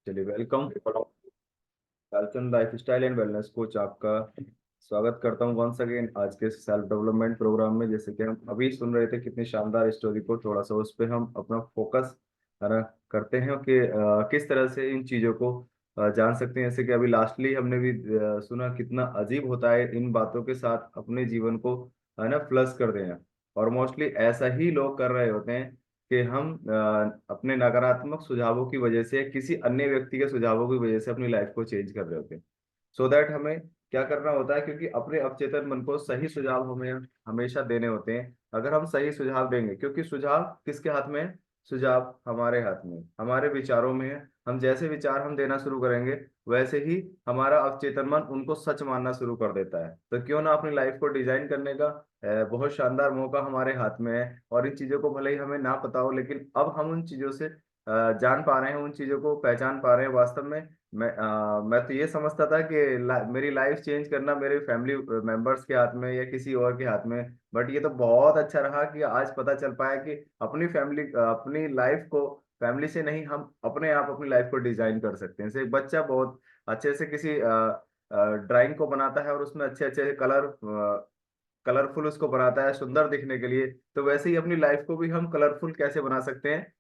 चलिए, welcome. Lalchand life style and wellness coach आपका स्वागत करता हूँ वंस अगेन आज के सेल्फ डेवलपमेंट प्रोग्राम में। जैसे कि हम अभी सुन रहे थे कितनी शानदार स्टोरी को, थोड़ा सा उस पर हम अपना फोकस है ना करते हैं कि किस तरह से इन चीज़ों को जान सकते हैं। जैसे कि अभी लास्टली हमने भी सुना कितना अजीब होता है इन बातों के साथ अपने जीवन को है ना फ्लश कर देना। और मोस्टली ऐसा ही लोग कर रहे होते हैं कि हम अपने नकारात्मक सुझावों की वजह से किसी अन्य व्यक्ति के सुझावों की वजह से अपनी लाइफ को चेंज कर रहे होते हैं। सो दैट हमें क्या करना होता है, क्योंकि अपने अवचेतन मन को सही सुझाव हमें हमेशा देने होते हैं। अगर हम सही सुझाव देंगे, क्योंकि सुझाव किसके हाथ में है? सुझाव हमारे हाथ में, हमारे विचारों में है। हम जैसे विचार हम देना शुरू करेंगे, वैसे ही हमारा अवचेतन मन उनको सच मानना शुरू कर देता है। तो क्यों ना अपनी लाइफ को डिजाइन करने का बहुत शानदार मौका हमारे हाथ में है। और इन चीजों को भले ही हमें ना पता हो, लेकिन अब हम उन चीजों से जान पा रहे हैं, उन चीजों को पहचान पा रहे हैं। वास्तव में मैं तो ये समझता था कि मेरी लाइफ चेंज करना मेरे फैमिली मेंबर्स के हाथ में या किसी और के हाथ में। बट ये तो बहुत अच्छा रहा कि आज पता चल पाया कि अपनी फैमिली अपनी लाइफ को फैमिली से नहीं, हम अपने आप अपनी लाइफ को डिजाइन कर सकते हैं। जैसे एक बच्चा बहुत अच्छे से किसी ड्राइंग को बनाता है और उसमें अच्छे अच्छे कलरफुल उसको बनाता है सुंदर दिखने के लिए, तो वैसे ही अपनी लाइफ को भी हम कलरफुल कैसे बना सकते हैं?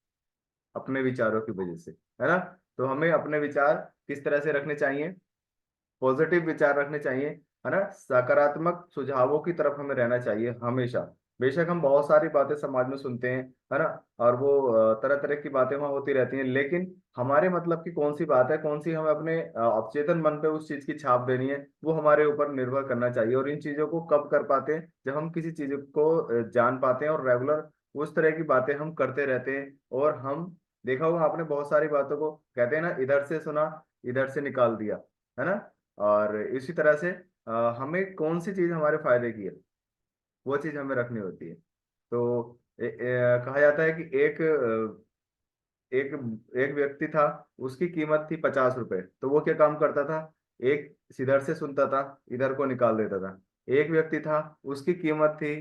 अपने विचारों की वजह से, है ना। तो हमें अपने विचार किस तरह से रखने चाहिए? पॉजिटिव विचार रखने चाहिए, है ना। सकारात्मक सुझावों की तरफ हमें रहना चाहिए हमेशा। बेशक हम बहुत सारी बातें समाज में सुनते हैं, है ना, और वो तरह तरह की बातें वहां होती रहती हैं, लेकिन हमारे मतलब की कौन सी बात है, कौन सी हमें अपने अवचेतन मन पे उस चीज की छाप देनी है, वो हमारे ऊपर निर्भर करना चाहिए। और इन चीजों को कब कर पाते हैं? जब हम किसी चीज को जान पाते हैं और रेगुलर उस तरह की बातें हम करते रहते हैं। और हम देखा होगा आपने, बहुत सारी बातों को कहते हैं ना, इधर से सुना इधर से निकाल दिया, है ना। और इसी तरह से हमें कौन सी चीज हमारे फायदे की है, वो चीज हमें रखनी होती है। तो कहा जाता है कि एक एक व्यक्ति था, उसकी कीमत थी 50 रुपए। तो वो क्या काम करता था? एक इधर से सुनता था, इधर को निकाल देता था। एक व्यक्ति था, उसकी कीमत थी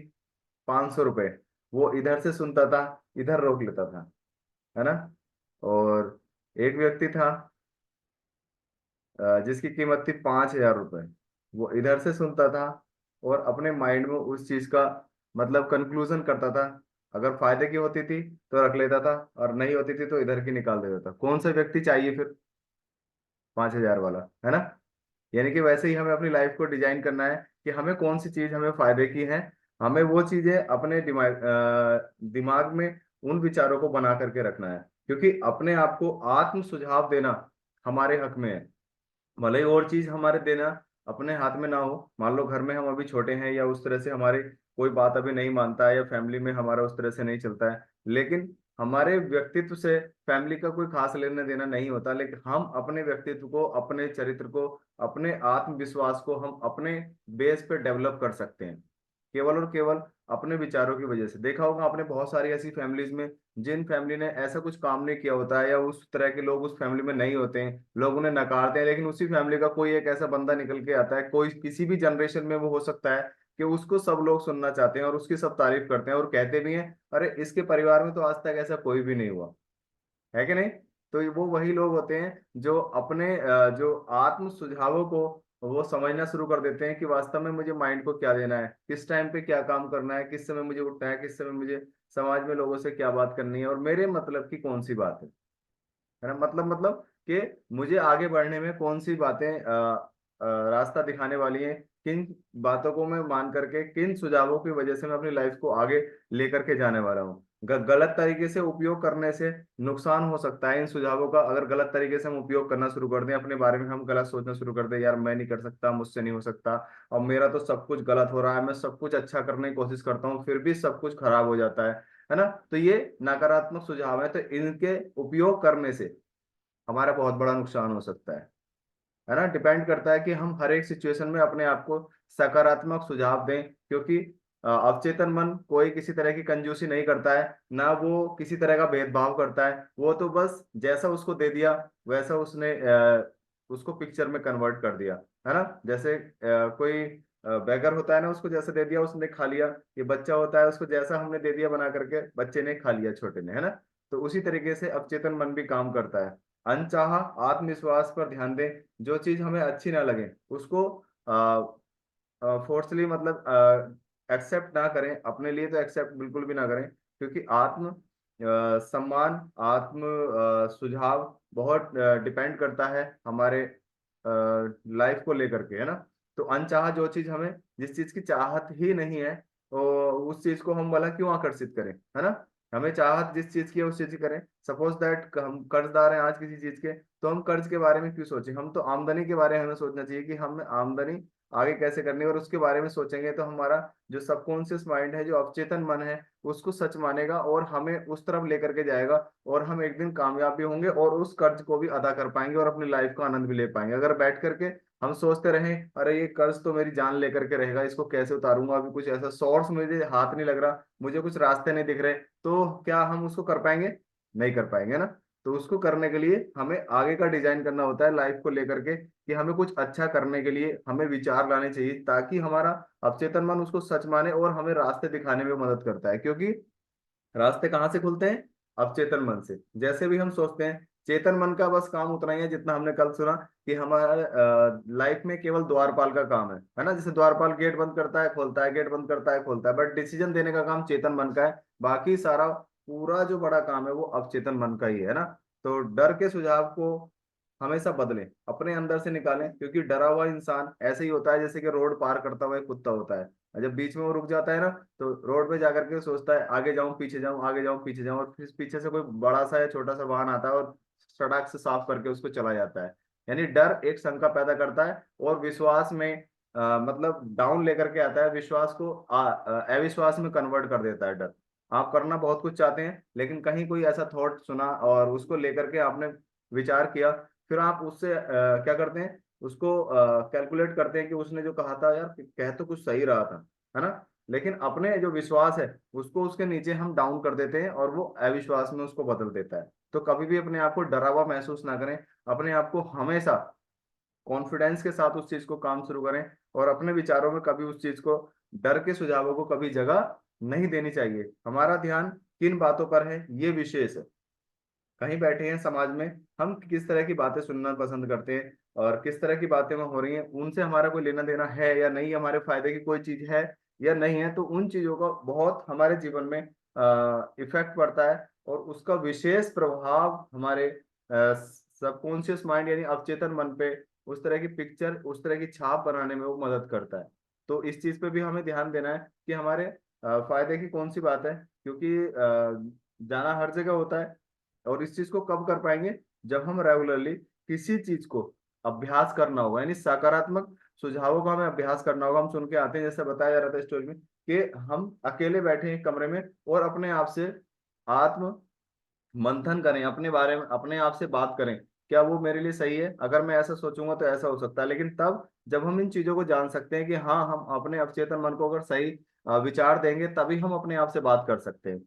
500 रुपए। वो इधर से सुनता था, इधर रोक लेता था, है ना। और एक व्यक्ति था जिसकी कीमत थी 5,000 रुपए। वो इधर से सुनता था और अपने माइंड में उस चीज का मतलब कंक्लूजन करता था। अगर फायदे की होती थी तो रख लेता था, और नहीं होती थी तो इधर की निकाल देता था। कौन सा व्यक्ति चाहिए फिर? 5,000 वाला, है ना। यानी कि वैसे ही हमें अपनी लाइफ को डिजाइन करना है कि हमें कौन सी चीज हमें फायदे की है। हमें वो चीजें अपने दिमाग में उन विचारों को बना करके रखना है, क्योंकि अपने आप को आत्म सुझाव देना हमारे हक में है। भले ही और चीज हमारे देना अपने हाथ में ना हो। मान लो घर में हम अभी छोटे हैं, या उस तरह से हमारी कोई बात अभी नहीं मानता है, या फैमिली में हमारा उस तरह से नहीं चलता है, लेकिन हमारे व्यक्तित्व से फैमिली का कोई खास लेना देना नहीं होता। लेकिन हम अपने व्यक्तित्व को, अपने चरित्र को, अपने आत्मविश्वास को हम अपने बेस पे डेवलप कर सकते हैं, केवल और केवल अपने विचारों की वजह से। देखा होगा आपने बहुत सारी ऐसी फैमिलीज में, जिन फैमिली ने ऐसा कुछ काम नहीं किया होता है, या उस तरह के लोग उस फैमिली में नहीं होते हैं, लोग उन्हें नकारते हैं, लेकिन उसी फैमिली का कोई एक ऐसा बंदा निकल के आता है, कोई किसी भी जनरेशन में वो हो सकता है कि उसको सब लोग सुनना चाहते हैं और उसकी सब तारीफ करते हैं और कहते भी हैं, अरे इसके परिवार में तो आज तक ऐसा कोई भी नहीं हुआ है, कि नहीं। तो वो वही लोग होते हैं जो अपने जो आत्म सुझावों को वो समझना शुरू कर देते हैं कि वास्तव में मुझे माइंड को क्या देना है, किस टाइम पे क्या काम करना है, किस समय मुझे उठना है, किस समय मुझे समाज में लोगों से क्या बात करनी है, और मेरे मतलब की कौन सी बात है ना। मतलब कि मुझे आगे बढ़ने में कौन सी बातें रास्ता दिखाने वाली हैं, किन बातों को मैं मान करके, किन सुझावों की वजह से मैं अपनी लाइफ को आगे लेकर के जाने वाला हूँ। गलत तरीके से उपयोग करने से नुकसान हो सकता है इन सुझावों का। अगर गलत तरीके से हम उपयोग करना शुरू कर दें, अपने बारे में हम गलत सोचना शुरू कर दें, यार मैं नहीं कर सकता, मुझसे नहीं हो सकता, और मेरा तो सब कुछ गलत हो रहा है, मैं सब कुछ अच्छा करने की कोशिश करता हूँ फिर भी सब कुछ खराब हो जाता है ना। तो ये नकारात्मक सुझाव है। तो इनके उपयोग करने से हमारा बहुत बड़ा नुकसान हो सकता है ना। डिपेंड करता है कि हम हर एक सिचुएशन में अपने आप को सकारात्मक सुझाव दें, क्योंकि अवचेतन मन कोई किसी तरह की कंजूसी नहीं करता है, ना वो किसी तरह का भेदभाव करता है। वो तो बस जैसा उसको दे दिया वैसा उसने उसको पिक्चर में कन्वर्ट कर दिया, है ना। जैसे कोई बैगर होता है ना, उसको जैसे दे दिया उसने खा लिया। ये बच्चा होता है, उसको जैसा हमने दे दिया बना करके बच्चे ने खा लिया, छोटे ने, है ना। तो उसी तरीके से अवचेतन मन भी काम करता है। अनचाहा आत्मविश्वास पर ध्यान दें। जो चीज हमें अच्छी ना लगे उसको फोर्सली मतलब एक्सेप्ट ना करें, अपने लिए तो एक्सेप्ट बिल्कुल भी ना करें, क्योंकि आत्म सम्मान, आत्म सुझाव बहुत डिपेंड करता है हमारे लाइफ को लेकर के, है ना। तो अनचाहा जो चीज हमें, जिस चीज की चाहत ही नहीं है, तो उस चीज को हम भला क्यों आकर्षित करें, है ना। हमें चाहत जिस चीज की है उस चीज की करें। सपोज दैट हम कर्जदार हैं आज किसी चीज के, तो हम कर्ज के बारे में क्यों सोचें, हम तो आमदनी के बारे में हमें सोचना चाहिए कि हमें आमदनी आगे कैसे करनी है, और उसके बारे में सोचेंगे तो हमारा जो सबकॉन्शियस माइंड है, जो अवचेतन मन है, उसको सच मानेगा और हमें उस तरफ लेकर के जाएगा। और हम एक दिन कामयाब भी होंगे और उस कर्ज को भी अदा कर पाएंगे और अपनी लाइफ का आनंद भी ले पाएंगे। अगर बैठ करके हम सोचते रहें अरे ये कर्ज तो मेरी जान लेकर के रहेगा, इसको कैसे उतारूंगा, अभी कुछ ऐसा सोर्स मुझे हाथ नहीं लग रहा, मुझे कुछ रास्ते नहीं दिख रहे, तो क्या हम उसको कर पाएंगे? नहीं कर पाएंगे ना। तो उसको करने के लिए हमें आगे का डिजाइन करना होता है लाइफ को लेकर के, कि हमें कुछ अच्छा करने के लिए हमें विचार लाने चाहिए, ताकि हमारा अवचेतन मन उसको सच माने और हमें रास्ते दिखाने में मदद करता है। क्योंकि रास्ते कहाँ से खुलते हैं? अवचेतन मन से। जैसे भी हम सोचते हैं, चेतन मन का बस काम उतना ही है जितना हमने कल सुना कि हमारे लाइफ में केवल द्वारपाल का काम है ना। जैसे द्वारपाल गेट बंद करता है खोलता है, गेट बंद करता है खोलता है, बट डिसीजन देने का काम चेतन मन का है। बाकी सारा पूरा जो बड़ा काम है वो अवचेतन मन का ही है ना। तो डर के सुझाव को हमेशा बदलें, अपने अंदर से निकालें, क्योंकि डरा हुआ इंसान ऐसे ही होता है जैसे कि रोड पार करता हुआ एक कुत्ता होता है। जब बीच में वो रुक जाता है ना, तो रोड पे जाकर के सोचता है आगे जाऊं पीछे जाऊं, आगे जाऊं पीछे जाऊं, और फिर पीछे से कोई बड़ा सा या छोटा सा वाहन आता है और सड़क से साफ करके उसको चला जाता है। यानी डर एक शंका पैदा करता है और विश्वास में मतलब डाउन लेकर के आता है, विश्वास को अविश्वास में कन्वर्ट कर देता है डर। आप करना बहुत कुछ चाहते हैं, लेकिन कहीं कोई ऐसा थॉट सुना और उसको लेकर के आपने विचार किया, फिर आप उससे क्या करते हैं, उसको कैलकुलेट करते हैं कि उसने जो कहा था यार कह तो कुछ सही रहा था, है ना। लेकिन अपने जो विश्वास है उसको उसके नीचे हम डाउन कर देते हैं और वो अविश्वास में उसको बदल देता है। तो कभी भी अपने आप को डरा हुआ महसूस ना करें, अपने आप को हमेशा कॉन्फिडेंस के साथ उस चीज को काम शुरू करें, और अपने विचारों में कभी उस चीज को, डर के सुझावों को कभी जगह नहीं देनी चाहिए। हमारा ध्यान किन बातों पर है ये विशेष है। कहीं बैठे हैं समाज में, हम किस तरह की बातें सुनना पसंद करते हैं और किस तरह की बातें वहाँ हो रही हैं, उनसे हमारा कोई लेना देना है या नहीं, हमारे फायदे की कोई चीज है या नहीं है, तो उन चीजों का बहुत हमारे जीवन में इफेक्ट पड़ता है। और उसका विशेष प्रभाव हमारे सबकॉन्शियस माइंड यानी अवचेतन मन पे उस तरह की पिक्चर, उस तरह की छाप बनाने में वो मदद करता है। तो इस चीज पे भी हमें ध्यान देना है कि हमारे फायदे की कौन सी बात है, क्योंकि जाना हर जगह होता है। और इस चीज को कब कर पाएंगे? जब हम रेगुलरली किसी चीज को अभ्यास करना होगा, यानी सकारात्मक सुझावों का हमें अभ्यास करना होगा। हम सुन के आते हैं, जैसे बताया जा रहा था स्टोरी में, कि हम अकेले बैठे हैं कमरे में और अपने आप से आत्म मंथन करें, अपने बारे में अपने आप से बात करें, क्या वो मेरे लिए सही है, अगर मैं ऐसा सोचूंगा तो ऐसा हो सकता है। लेकिन तब जब हम इन चीजों को जान सकते हैं कि हाँ, हम अपने अवचेतन मन को अगर सही विचार देंगे तभी हम अपने आप से बात कर सकते हैं।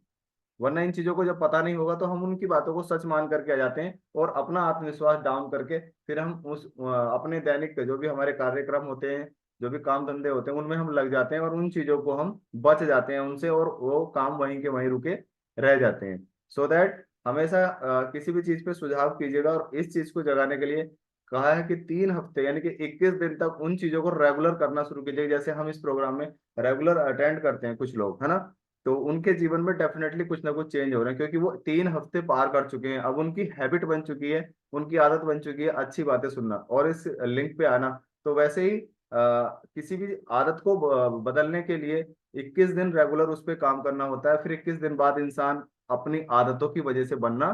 वरना इन चीजों को जब पता नहीं होगा तो हम उनकी बातों को सच मान करके आ जाते हैं और अपना आत्मविश्वास डाउन करके फिर हम उस अपने दैनिक जो भी हमारे कार्यक्रम होते हैं, जो भी काम धंधे होते हैं, उनमें हम लग जाते हैं और उन चीजों को हम बच जाते हैं उनसे, और वो काम वहीं के वहीं रुके रह जाते हैं। सो दैट हमेशा किसी भी चीज पे सुझाव कीजिएगा, और इस चीज को जगाने के लिए कहा है कि 3 हफ्ते यानी कि 21 दिन तक उन चीजों को रेगुलर करना शुरू कीजिए। जैसे हम इस प्रोग्राम में रेगुलर अटेंड करते हैं कुछ लोग, है ना, तो उनके जीवन में डेफिनेटली कुछ ना कुछ चेंज हो रहे हैं, क्योंकि वो 3 हफ्ते पार कर चुके हैं। अब उनकी हैबिट बन चुकी है, उनकी आदत बन चुकी है अच्छी बातें सुनना और इस लिंक पे आना। तो वैसे ही किसी भी आदत को बदलने के लिए 21 दिन रेगुलर उस पर काम करना होता है। फिर 21 दिन बाद इंसान अपनी आदतों की वजह से बनना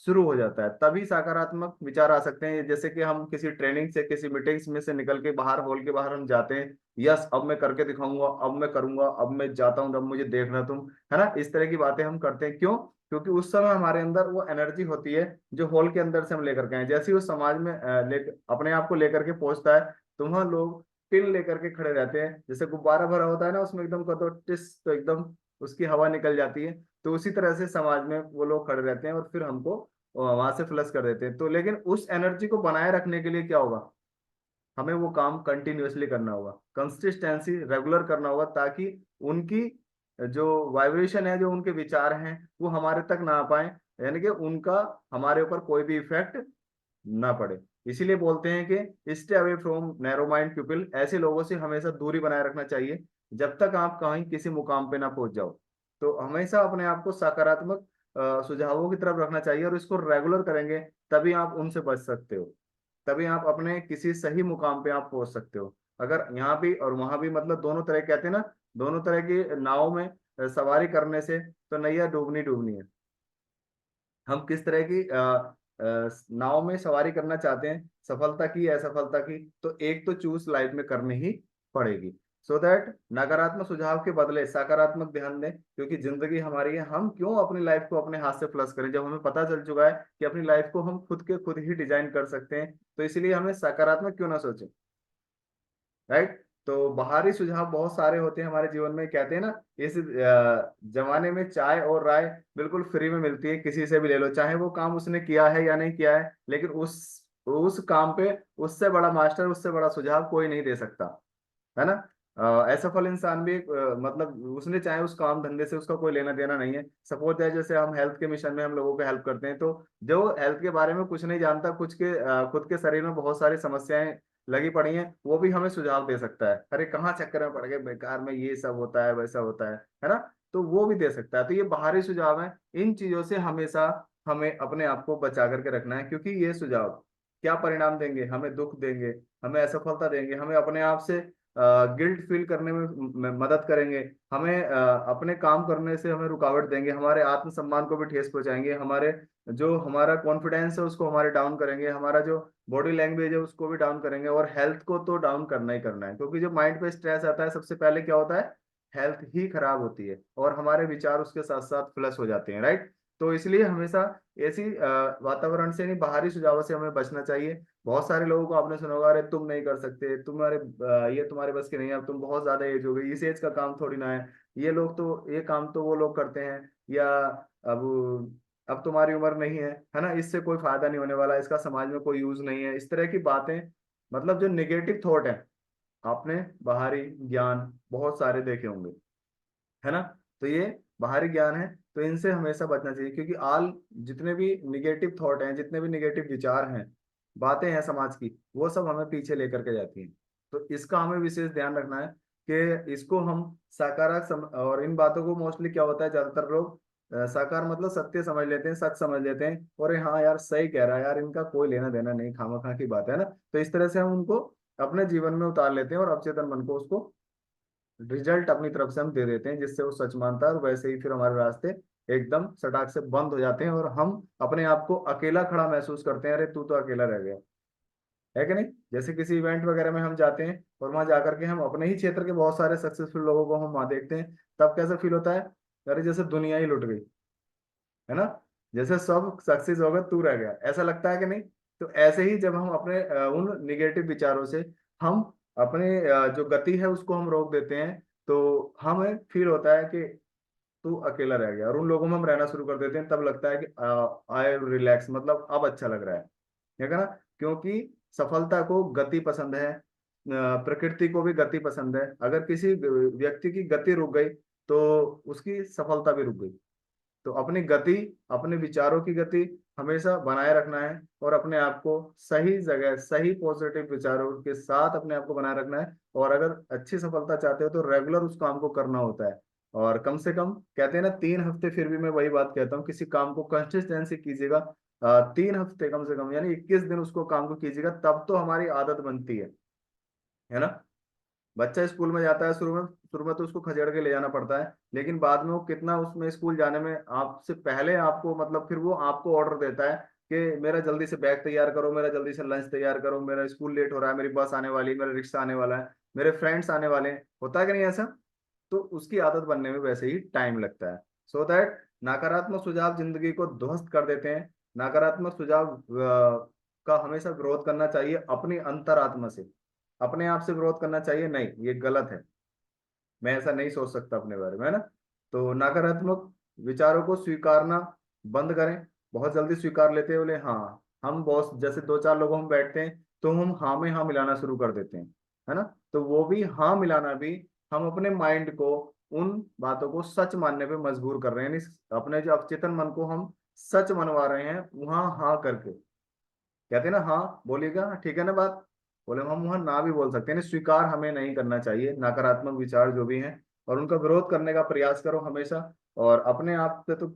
शुरू हो जाता है, तभी सकारात्मक विचार आ सकते हैं। जैसे कि हम किसी ट्रेनिंग से, किसी मीटिंग्स में से निकल के बाहर, हॉल के बाहर हम जाते हैं, यस अब मैं करके दिखाऊंगा, अब मैं करूंगा, अब मैं जाता हूँ, अब मुझे देखना तुम, है ना, इस तरह की बातें हम करते हैं। क्यों? क्योंकि उस समय हमारे अंदर वो एनर्जी होती है जो हॉल के अंदर से हम लेकर के आए। जैसे ही उस समाज में अपने आप को लेकर के पहुंचता है, तो वहाँ लोग पिन लेकर के खड़े रहते हैं, जैसे गुब्बारा भरा होता है ना, उसमें एकदम कर दो टिस तो एकदम उसकी हवा निकल जाती है। तो उसी तरह से समाज में वो लोग खड़े रहते हैं और फिर हमको वहां से फ्लश कर देते हैं। तो लेकिन उस एनर्जी को बनाए रखने के लिए क्या होगा? हमें वो काम कंटिन्यूअसली करना होगा, कंसिस्टेंसी रेगुलर करना होगा, ताकि उनकी जो वाइब्रेशन है, जो उनके विचार हैं, वो हमारे तक ना आ पाए, यानी कि उनका हमारे ऊपर कोई भी इफेक्ट ना पड़े। इसीलिए बोलते हैं कि stay away from narrow mind people, ऐसे लोगों से हमेशा दूरी बनाए रखना चाहिए जब तक आप कहीं किसी मुकाम पे ना पहुंच जाओ। तो हमेशा अपने आप को सकारात्मक सुझावों की तरफ रखना चाहिए, और इसको रेगुलर करेंगे तभी आप उनसे बच सकते हो, तभी आप अपने किसी सही मुकाम पे आप पहुंच सकते हो। अगर यहाँ भी और वहां भी, मतलब दोनों तरह, कहते हैं ना, दोनों तरह की नाव में सवारी करने से तो नैया डूबनी डूबनी है। हम किस तरह की नाव में सवारी करना चाहते हैं, सफलता की या असफलता की, तो एक तो चूज लाइफ में करनी ही पड़ेगी। सो दैट नकारात्मक सुझाव के बदले सकारात्मक ध्यान दें, क्योंकि जिंदगी हमारी है, हम क्यों अपनी लाइफ को अपने हाथ से फ्लश करें जब हमें पता चल चुका है कि अपनी लाइफ को हम खुद के खुद ही डिजाइन कर सकते हैं। तो इसलिए हमें सकारात्मक क्यों ना सोचें, राइट। तो बाहरी सुझाव बहुत सारे होते हैं हमारे जीवन में, कहते हैं ना, इस जमाने में चाय और राय बिल्कुल फ्री में मिलती है, किसी से भी ले लो, चाहे वो काम उसने किया है या नहीं किया है, लेकिन उस काम पे उससे बड़ा मास्टर, उससे बड़ा सुझाव कोई नहीं दे सकता, है ना। असफल इंसान भी मतलब उसने चाहे उस काम धंधे से उसका कोई लेना देना नहीं है। सपोज है, जैसे हम हेल्थ के मिशन में हम लोगों को हेल्प करते हैं, तो जो हेल्थ के बारे में कुछ नहीं जानता, कुछ के खुद के शरीर में बहुत सारी समस्याएं लगी पड़ी हैं, वो भी हमें सुझाव दे सकता है, अरे कहाँ चक्कर में पड़ गए, बेकार में ये सब होता है, वैसा होता है ना। तो वो भी दे सकता है। तो ये बाहरी सुझाव है, इन चीजों से हमेशा हमें अपने आप को बचा करके रखना है, क्योंकि ये सुझाव क्या परिणाम देंगे, हमें दुख देंगे, हमें असफलता देंगे, हमें अपने आप से गिल्ट फील करने में मदद करेंगे, हमें अपने काम करने से हमें रुकावट देंगे, हमारे आत्मसम्मान को भी ठेस पहुंचाएंगे, हमारे जो हमारा कॉन्फिडेंस है उसको हमारे डाउन करेंगे, हमारा जो बॉडी लैंग्वेज है उसको भी डाउन करेंगे, और हेल्थ को तो डाउन करना ही करना है, क्योंकि जब माइंड पे स्ट्रेस आता है सबसे पहले क्या होता है, हेल्थ ही खराब होती है, और हमारे विचार उसके साथ साथ फ्लश हो जाते हैं, राइट। तो इसलिए हमेशा ऐसी वातावरण से नहीं, बाहरी सुझावों से हमें बचना चाहिए। बहुत सारे लोगों को आपने सुना होगा, अरे तुम नहीं कर सकते, तुम्हारे ये तुम्हारे बस की नहीं है, अब तुम बहुत ज्यादा एज हो गई, इस एज का काम थोड़ी ना है, ये लोग तो ये काम तो वो लोग करते हैं, या अब तुम्हारी उम्र नहीं है ना, इससे कोई फायदा नहीं होने वाला, इसका समाज में कोई यूज नहीं है, इस तरह की बातें, मतलब जो निगेटिव थॉट है। आपने बाहरी ज्ञान बहुत सारे देखे होंगे, है ना। तो ये बाहरी ज्ञान है, तो इनसे हमेशा बचना चाहिए, क्योंकि आल जितने भी निगेटिव थॉट हैं, जितने भी निगेटिव विचार हैं, बातें हैं समाज की, वो सब हमें पीछे लेकर के जाती हैं। तो इसका हमें विशेष ध्यान रखना है कि इसको हम और इन बातों को मोस्टली क्या होता है, ज्यादातर लोग साकार मतलब सत्य समझ लेते हैं, सच समझ लेते हैं, और ये हाँ यार सही कह रहा है यार, इनका कोई लेना देना नहीं, खामखा की बात है ना। तो इस तरह से हम उनको अपने जीवन में उतार लेते हैं, और अवचेतन मन को उसको रिजल्ट अपनी तरफ से हम दे देते हैं, जिससे वो सच मानता है, और वैसे ही फिर हमारे रास्ते एकदम सटाक से बंद हो जाते हैं, और हम अपने आप को अकेला खड़ा महसूस करते हैं, अरे तू तो अकेला रह गया, है कि नहीं। जैसे किसी इवेंट वगैरह में हम जाते हैं, और वहां जाकर के हम अपने ही क्षेत्र के बहुत सारे सक्सेसफुल लोगों को हम वहां देखते हैं, तब कैसा फील होता है, अरे जैसे दुनिया ही लुट गई, है ना, जैसे सब सक्सेस हो गए, तू रह गया, ऐसा लगता है कि नहीं। तो ऐसे ही जब हम अपने उन निगेटिव विचारों से हम अपने जो गति है उसको हम रोक देते हैं, तो हमें फील होता है कि तू अकेला रह गया, और उन लोगों में हम रहना शुरू कर देते हैं, तब लगता है कि आई रिलैक्स, मतलब अब अच्छा लग रहा है ना। क्योंकि सफलता को गति पसंद है, प्रकृति को भी गति पसंद है, अगर किसी व्यक्ति की गति रुक गई तो उसकी सफलता भी रुक गई। तो अपनी गति, अपने विचारों की गति हमेशा बनाए रखना है, और अपने आप को सही जगह, सही पॉजिटिव विचारों के साथ अपने आप को बनाए रखना है। और अगर अच्छी सफलता चाहते हो तो रेगुलर उस काम को करना होता है, और कम से कम कहते हैं ना 3 हफ्ते, फिर भी मैं वही बात कहता हूँ, किसी काम को कंसिस्टेंसी कीजिएगा, 3 हफ्ते कम से कम, यानी 21 दिन उसको काम को कीजिएगा, तब तो हमारी आदत बनती है ना। बच्चा स्कूल में जाता है, शुरू में तो उसको खदेड़ के ले जाना पड़ता है, लेकिन बाद में वो कितना उसमें स्कूल जाने में आपसे पहले आपको, मतलब फिर वो आपको ऑर्डर देता है कि मेरा जल्दी से बैग तैयार करो, मेरा जल्दी से लंच तैयार करो, मेरा स्कूल लेट हो रहा है, मेरी बस आने वाली है, मेरा रिक्शा आने वाला है, मेरे फ्रेंड्स आने वाले हैं, होता है कि नहीं ऐसा। तो उसकी आदत बनने में वैसे ही टाइम लगता है। सो दैट नकारात्मक सुझाव जिंदगी को ध्वस्त कर देते हैं। नकारात्मक सुझाव का हमेशा ग्रोथ करना चाहिए अपनी अंतरात्मा से, अपने आप से ग्रोथ करना चाहिए, नहीं ये गलत है, मैं ऐसा नहीं सोच सकता अपने बारे में, है ना। तो नकारात्मक विचारों को स्वीकारना बंद करें। बहुत जल्दी स्वीकार लेते हैं, बोले हाँ, हम बॉस जैसे 2-4 लोगों में बैठते हैं, तो हम हाँ में हाँ मिलाना शुरू कर देते हैं, है ना। तो वो भी हाँ मिलाना भी, हम अपने माइंड को उन बातों को सच मानने पे मजबूर कर रहे हैं, यानी अपने जो अवचेतन मन को हम सच मनवा रहे हैं वहां हाँ करके, कहते हैं ना, हाँ बोलिएगा, ठीक है ना बात। बोले हम वहाँ ना भी बोल सकते हैं, स्वीकार हमें नहीं करना चाहिए नकारात्मक विचार जो भी हैं, और उनका विरोध करने का प्रयास करो हमेशा। और अपने आप पे तो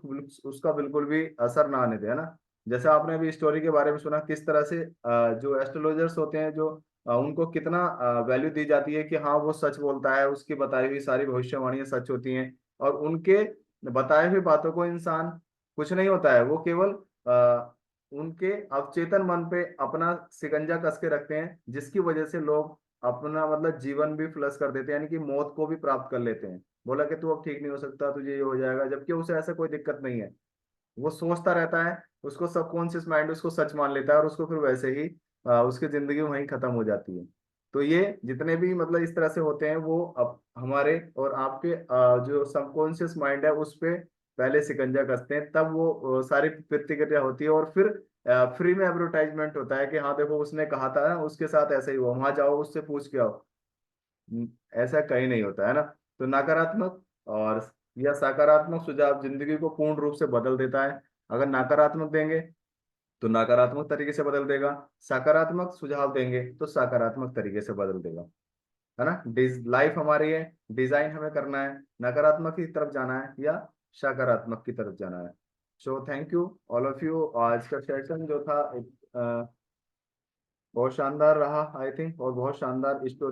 उसका बिल्कुल भी असर ना आने दे, है ना। जैसे आपने अभी स्टोरी के बारे में सुना, किस तरह से जो एस्ट्रोलॉजर्स होते हैं, जो उनको कितना वैल्यू दी जाती है कि हाँ वो सच बोलता है, उसकी बताई हुई सारी भविष्यवाणियां सच होती हैं। और उनके बताए हुए बातों को इंसान कुछ नहीं होता है, वो केवल उनके अवचेतन मन पे अपना शिकंजा कस के रखते हैं, जिसकी वजह से लोग अपना मतलब जीवन भी फ्लश कर देते हैं, यानी कि मौत को भी प्राप्त कर लेते हैं। बोला कि तू अब ठीक नहीं हो सकता, तुझे ये हो जाएगा, जबकि उसे ऐसा कोई दिक्कत नहीं है। वो सोचता रहता है, उसको सबकॉन्शियस माइंड उसको सच मान लेता है, और उसको फिर वैसे ही उसकी जिंदगी वहीं खत्म हो जाती है। तो ये जितने भी मतलब इस तरह से होते हैं, वो अब हमारे और आपके जो सबकॉन्शियस माइंड है उस पे पहले शिकंजा कसते हैं, तब वो सारी प्रतिक्रिया होती है, और फिर फ्री में एडवर्टाइजमेंट होता है कि हाँ देखो उसने कहा था ना, उसके साथ ऐसा ही हुआ, वहां जाओ उससे पूछ के आओ। ऐसा कहीं नहीं होता है ना। तो नकारात्मक और या सकारात्मक सुझाव जिंदगी को पूर्ण रूप से बदल देता है। अगर नकारात्मक देंगे तो नकारात्मक तरीके से बदल देगा, सकारात्मक सुझाव देंगे तो सकारात्मक तरीके से बदल देगा, है ना। लाइफ हमारी है, डिजाइन हमें करना है, नकारात्मक की तरफ जाना है या सकारात्मक की तरफ जाना है। So thank you all of you. आज का सेशन जो था बहुत शानदार रहा आई थिंक, और बहुत शानदार स्टोरी